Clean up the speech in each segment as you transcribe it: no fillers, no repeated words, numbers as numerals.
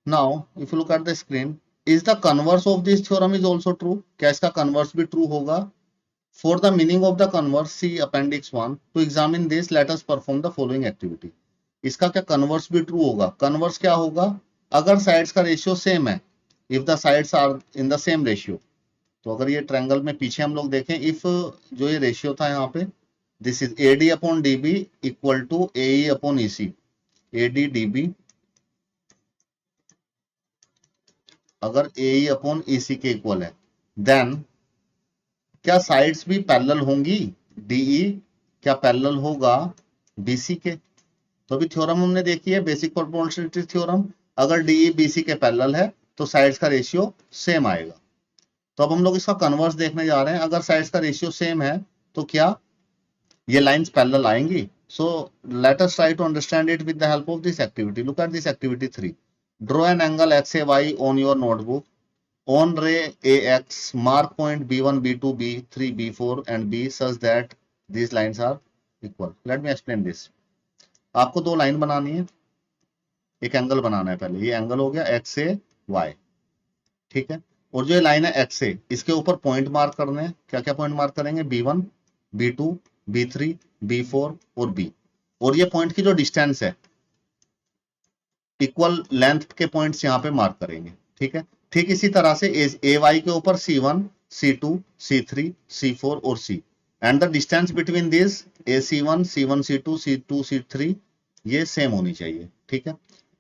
Now, if you look at the screen, is the converse of this theorem is also true? क्या इसका converse भी true होगा? For the meaning of the converse, see appendix 1. To examine this, let us perform the following activity. इसका क्या converse भी true होगा? Converse क्या होगा? अगर sides का ratio same है, if the sides are in the same ratio, तो अगर ये ट्रायंगल में पीछे हम लोग देखें, इफ जो ये रेशियो था यहाँ पे, this is AD upon DB equal to AE upon EC, AD DB अगर AE अपॉन EC के इक्वल है, देन क्या साइड्स भी पैरेलल होंगी? DE क्या पैरेलल होगा BC के? तो अभी थ्योरम हमने देखी है, बेसिक प्रोपोर्शनलिटी थ्योरम, अगर DE BC के पैरेलल है तो साइड्स का रेशियो सेम आएगा। तो अब हम लोग इसका कन्वर्स देखने जा रहे हैं, अगर साइड्स का रेशियो सेम है तो क्या ये लाइंस पैरेलल आएंगी? So let us try to understand it with the help of this activity. Look at this activity 3. Draw an angle XAY on your notebook. On ray AX, mark point B1, B2, B3, B4 and B such that these lines are equal. Let me explain this. आपको दो line बनानी है, एक angle बनाना है। पहले ये angle हो गया XAY, ठीक है, और जो ये लाइन है XA, इसके ऊपर पॉइंट मार्क करने हैं। क्या क्या पॉइंट मार्क करेंगे? B1, B2, B3, B4 और B। और ये पॉइंट की जो डिस्टेंस है, इक्वल लेंथ के पॉइंट्स यहाँ पे मार्क करेंगे, ठीक है। ठीक इसी तरह से AY के ऊपर C1, C2, C3, C4 और C, and the distance between this AC1, C1, C2, C2, C3 ये सेम होनी चाहिए, ठीक है।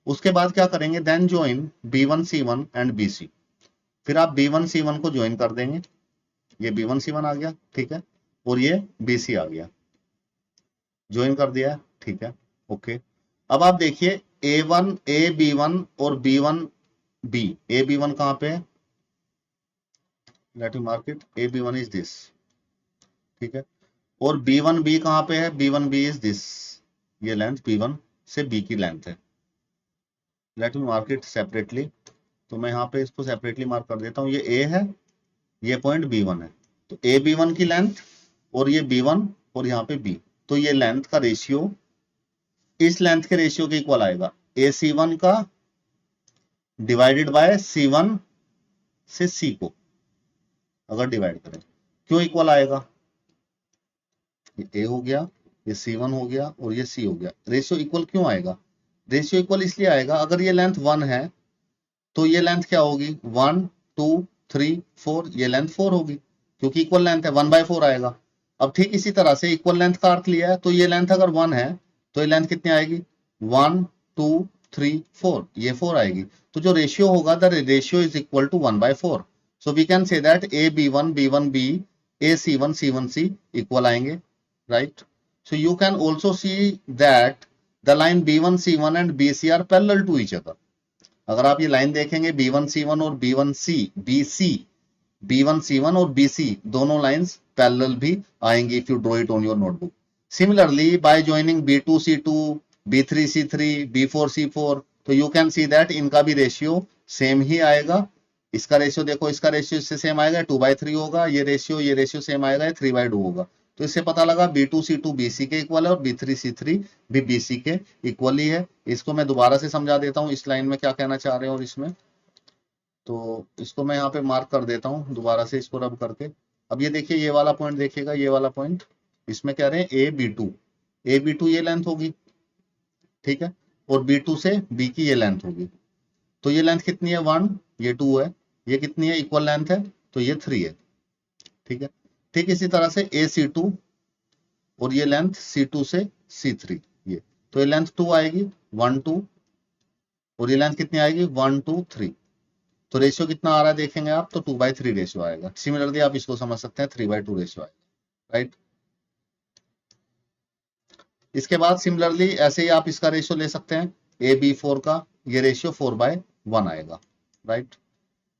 उसके बाद क्या करेंगे? Then join B1, C1 and BC। फिर आप B1, C1 को ज्वाइन कर देंगे, ये B1, C1 आ गया, ठीक है, और ये BC आ गया, ज्वाइन कर दिया, ठीक है, ओके। अब आप देखिए A1, AB1 और B1, B, AB1 कहां पे है? Let me mark it, AB1 is this, ठीक है, और B1, B कहां पे है? B1, B इज दिस, ये लेंथ B1 से B की लेंथ है। Let me mark it separately, तो मैं यहाँ पे इसको सेपरेटली मार्क कर देता हूँ। ये A है, ये पॉइंट B1 है, तो AB1 की लेंथ और ये B1 और यहाँ पे B, तो ये लेंथ का रेशियो इस लेंथ के रेशियो के इक्वल आएगा, AC1 का डिवाइडेड बाय C1 से C को अगर डिवाइड करें, क्यों इक्वल आएगा? ये A हो गया, ये C1 हो गया और ये C हो गया, रेशियो इक्वल क्यों आएगा? रेशियो इक्वल इसलिए आएगा, अगर ये लेंथ 1 है तो ये लेंथ क्या होगी? 1, 2, 3, 4, ये लेंथ 4 होगी, क्योंकि इक्वल लेंथ है, 1/4 आएगा। अब ठीक इसी तरह से इक्वल लेंथ का अर्थ लिया है, तो ये लेंथ अगर 1 है तो ये लेंथ कितनी आएगी? 1, 2, 3, 4, ये 4 आएगी। तो जो रेशियो होगा, the ratio is equal to 1/4। So we can say that AB1, B1, B, AC1, C1, C equal आएंगे, right. So you can also see that the line B1, C1 and BC are parallel to each other. अगर आप ये line देखेंगे B1, C1 और B1, BC, B1, C1 और BC दोनों lines parallel भी आएंगी if you draw it on your notebook. Similarly bye joining B2, C2, B3, C3, B4, C4, तो यू कैन सी दैट इनका भी रेशियो सेम ही आएगा। इसका रेशियो देखो, इसका रेशियो इससे सेम आएगा, 2/3 होगा, ये रेशियो सेम आएगा, 3/2 होगा। तो इससे पता लगा B2, C2 BC के इक्वल है और B3, C3 भी BC के इक्वल ही है। इसको मैं दोबारा से समझा देता हूँ, इस लाइन में क्या कहना चाह रहे हैं और इसमें, तो इसको मैं यहाँ पे मार्क कर देता हूँ दोबारा से इसको रब करके। अब ये देखिए, ये वाला पॉइंट देखिएगा, ये वाला पॉइंट, इसमें कह रहे हैं AB2 ये लेंथ होगी, ठीक है, और B2 से B की ये लेंथ होगी। तो ये लेंथ कितनी है? 1, ये 2 है, ये कितनी है? इक्वल लेंथ है, तो ये 3 है, ठीक है। ठीक इसी तरह से AC2 और ये लेंथ C2 से C3, ये, तो ये लेंथ 2 आएगी, 1, 2, और ये लेंथ कितनी आएगी? 1, 2, 3। तो रेशियो कितना आ रहा है देखेंगे आप, तो 2/3 रेशियो आएगा। सिमिलरली आप इसको समझ सकते हैं, 3/2 रेशियो आएगा, राइट। इसके बाद सिमिलरली ऐसे ही आप इसका रेशियो ले सकते हैं, AB4 का ये रेशियो 4/1 आएगा, right.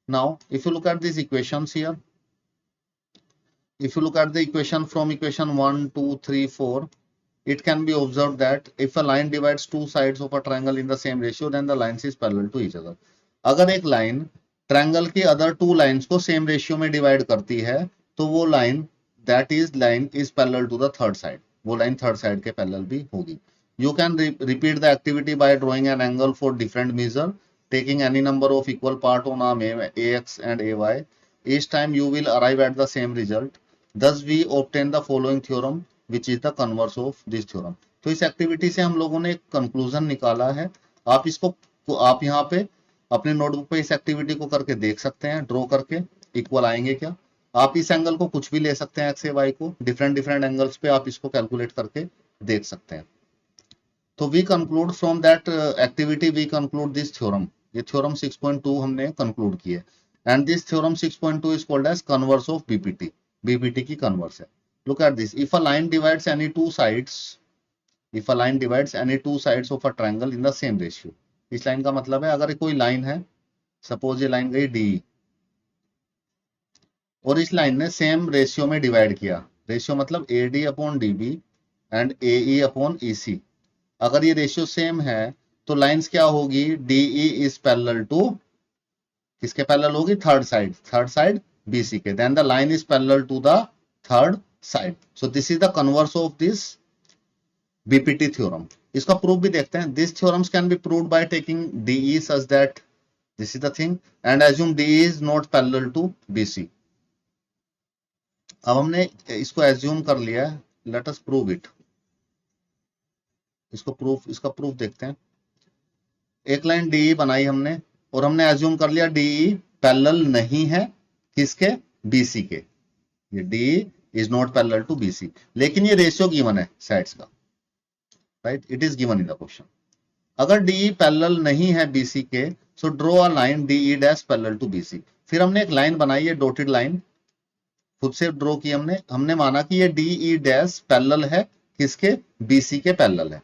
Now if you look at this equations here, if you look at the equation from equation 1, 2, 3, 4, it can be observed that if a line divides two sides of a triangle in the same ratio, then the lines is parallel to each other. अगर एक line triangle की other two lines को same ratio में divide करती है, तो वो line that is line is parallel to the third side, वो लाइन थर्ड साइड के पैरेलल भी होगी। You can repeat the activity by drawing an angle for different measure, taking any number of equal part on arm ax and ay, each time you will arrive at the same result. Thus we obtain the following theorem which is the converse of this theorem. तो इस activity से हम लोगों ने एक conclusion निकाला है. आप इसको आप यहाँ पे अपने नोटबुक पे इस एक्टिविटी को करके देख सकते हैं, ड्रॉ करके इक्वल आएंगे क्या. आप इस एंगल को कुछ भी ले सकते हैं, एक्स वाई को डिफरेंट डिफरेंट एंगल्स पे आप इसको कैलकुलेट करके देख सकते हैं. तो we conclude from that activity we conclude this theorem. ये थ्योरम 6.2 हमने कंक्लूड किया and this theorem 6.2 is called as converse of BPT. BPT की कन्वर्स है. Look at this. If a line divides any two sides, if a line divides any two sides of a triangle in the same ratio. इस line का मतलब है अगर कोई line है, suppose ये लाइन गई डी और इस लाइन ने सेम रेशियो में डिवाइड किया. रेशियो मतलब A D upon D B and A E upon E C. अगर ये रेशियो सेम है तो लाइंस क्या होगी, D E is parallel to, किसके पैरेलल होगी, थर्ड साइड बीसी के. Then the line is parallel to the third side. So this is the converse of this BPT theorem. इसका प्रूफ भी देखते हैं. This theorems can be proved by taking D E such that this is the thing and assume D is not parallel to BC. अब हमने इसको assume कर लिया है, लेट अस प्रूव इट. इसका प्रूफ देखते हैं. एक लाइन डी बनाई हमने और हमने एज्यूम कर लिया डी पैरेलल नहीं है किसके, बीसी के. ये D is not parallel to BC, लेकिन ये रेशियो गिवन है साइड्स का, right. It is given in the question. अगर डी पैरेलल नहीं है बीसी के, so draw a line D E dash parallel to BC. फिर हमने एक लाइन बनाई है, डॉटेड लाइन खुद से ड्रॉ की हमने माना कि ये डी ई डैश पैरेलल है किसके, बीसी के पैरेलल है.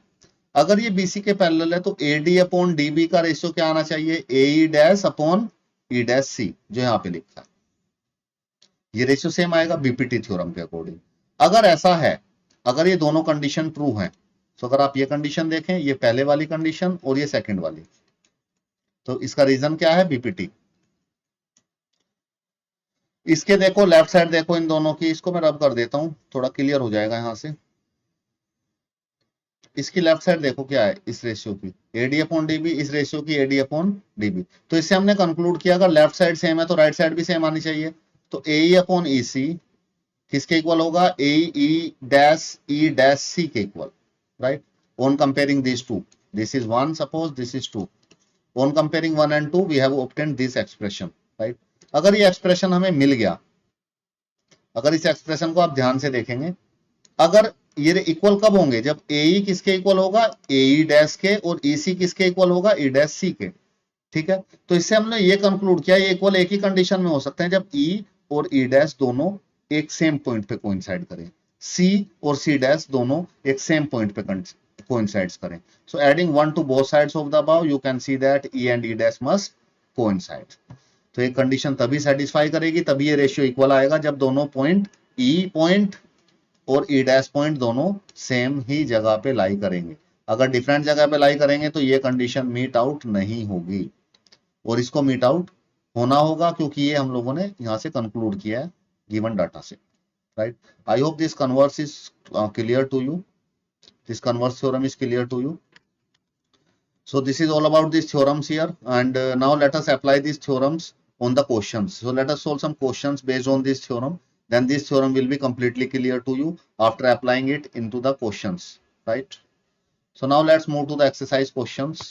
अगर ये बीसी के पैरेलल है तो A D upon D B का रेशियो क्या आना चाहिए, A E dash upon E dash C, जो यहाँ पे लिखा है. ये रेशियो सेम आएगा बीपीटी थ्योरम के अकॉर्डिंग. अगर ऐसा है, अगर ये दोनों कंडीशन ट्रू हैं, तो अगर आप ये कंडीशन देखें, ये पहले वाली कंडीशन और ये सेकंड वाली, तो इसका रीजन क्या है, बीपीटी. इसके देखो लेफ्ट साइड देखो इन दोनों की, इसको मैं रब कर देता हूं, थोड़ा क्लियर हो जाएगा यहां से. इसकी लेफ्ट साइड देखो क्या है, इस रेशियो की एडी अपॉन डीबी, इस रेशियो की एडी अपॉन डीबी. तो इससे हमने कंक्लूड किया अगर लेफ्ट साइड सेम है तो राइट साइड भी सेम आनी चाहिए. तो ए ई अपॉन ई सी किसके इक्वल होगा, ए ई डैश सी के equal, right. On comparing this to, this is 1 suppose this is 2, on comparing 1 and 2 we have obtained this expression, right. अगर ये एक्सप्रेशन हमें मिल गया, अगर इस एक्सप्रेशन को आप ध्यान से देखेंगे, अगर ये इक्वल कब होंगे, जब ए ई किसके इक्वल होगा, ए ई डैश के, और ई सी किसके इक्वल होगा, ई डैश सी के. ठीक है. तो इससे हमने ये कंक्लूड किया ये इक्वल एक ही कंडीशन में हो सकते हैं जब ई और ई डैश दोनों एक सेम पॉइंट पे कोइंसाइड करें, सी और सी डैश दोनों एक सेम पॉइंट पे कोइंसाइड्स करें. So adding 1 to both sides of the above you can see that E and E dash must coincide. तो एक कंडीशन तभी सेटिस्फाई करेगी, तभी ये रेशियो इक्वल आएगा जब दोनों पॉइंट ई पॉइंट और ई डैश पॉइंट दोनों सेम ही जगह पे लाई करेंगे. अगर डिफरेंट जगह पे लाई करेंगे तो ये कंडीशन मीट आउट नहीं होगी, और इसको मीट आउट होना होगा क्योंकि ये हम लोगों ने यहां से कंक्लूड किया है गिवन डाटा से, right. I hope this converse is clear to you, this converse theorem is clear to you. So this is all about these theorems here, and now let us apply these theorems on the questions. So let us solve some questions based on this theorem. Then this theorem will be completely clear to you after applying it into the questions, right? So now let's move to the exercise questions.